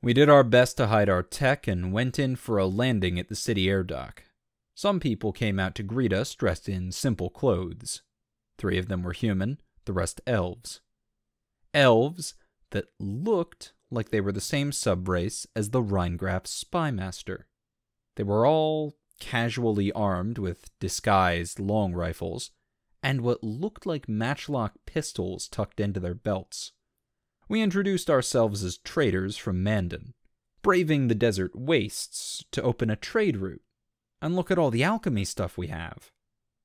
We did our best to hide our tech and went in for a landing at the city air dock. Some people came out to greet us dressed in simple clothes. 3 of them were human, the rest elves. Elves that looked like they were the same subrace as the Rheingraf's spymaster. They were all casually armed with disguised long rifles, and what looked like matchlock pistols tucked into their belts. We introduced ourselves as traders from Mandan, braving the desert wastes to open a trade route, and look at all the alchemy stuff we have.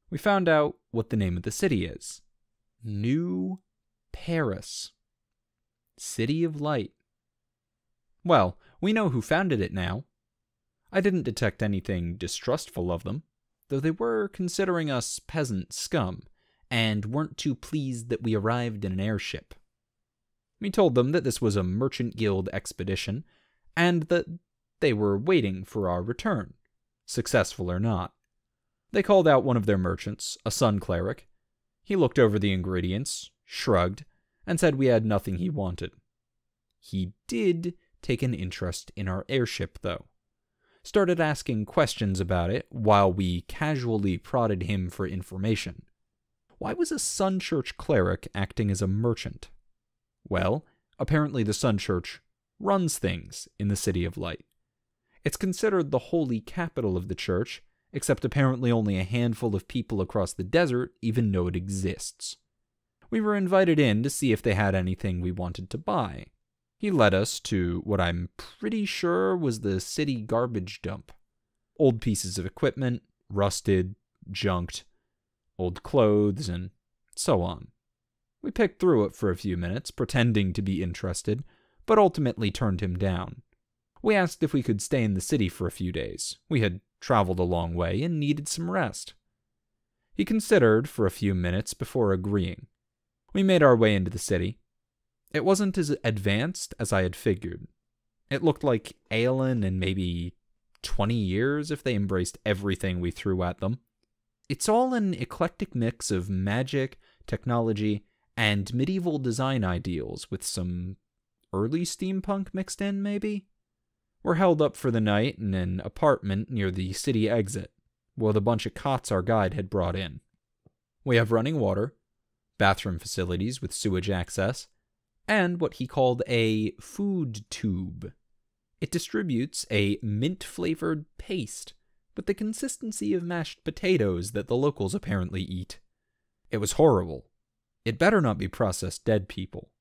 We found out what the name of the city is. New Paris. City of Light. Well, we know who founded it now. I didn't detect anything distrustful of them, though they were considering us peasant scum, and weren't too pleased that we arrived in an airship. We told them that this was a merchant guild expedition, and that they were waiting for our return, successful or not. They called out one of their merchants, a sun cleric. He looked over the ingredients, shrugged, and said we had nothing he wanted. He did take an interest in our airship, though. Started asking questions about it while we casually prodded him for information. Why was a Sun Church cleric acting as a merchant? Well, apparently the Sun Church runs things in the City of Light. It's considered the holy capital of the church, except apparently only a handful of people across the desert even know it exists. We were invited in to see if they had anything we wanted to buy. He led us to what I'm pretty sure was the city garbage dump. Old pieces of equipment, rusted, junked, old clothes, and so on. We picked through it for a few minutes, pretending to be interested, but ultimately turned him down. We asked if we could stay in the city for a few days. We had traveled a long way and needed some rest. He considered for a few minutes before agreeing. We made our way into the city. It wasn't as advanced as I had figured. It looked like Aelin in maybe 20 years if they embraced everything we threw at them. It's all an eclectic mix of magic, technology, and medieval design ideals with some early steampunk mixed in, maybe? We're held up for the night in an apartment near the city exit, with a bunch of cots our guide had brought in. We have running water, bathroom facilities with sewage access, and what he called a food tube. It distributes a mint-flavored paste with the consistency of mashed potatoes that the locals apparently eat. It was horrible. It better not be processed dead people.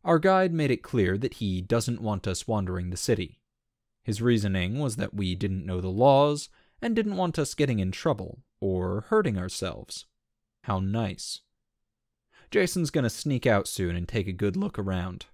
Our guide made it clear that he doesn't want us wandering the city. His reasoning was that we didn't know the laws and didn't want us getting in trouble or hurting ourselves. How nice. Jason's gonna sneak out soon and take a good look around.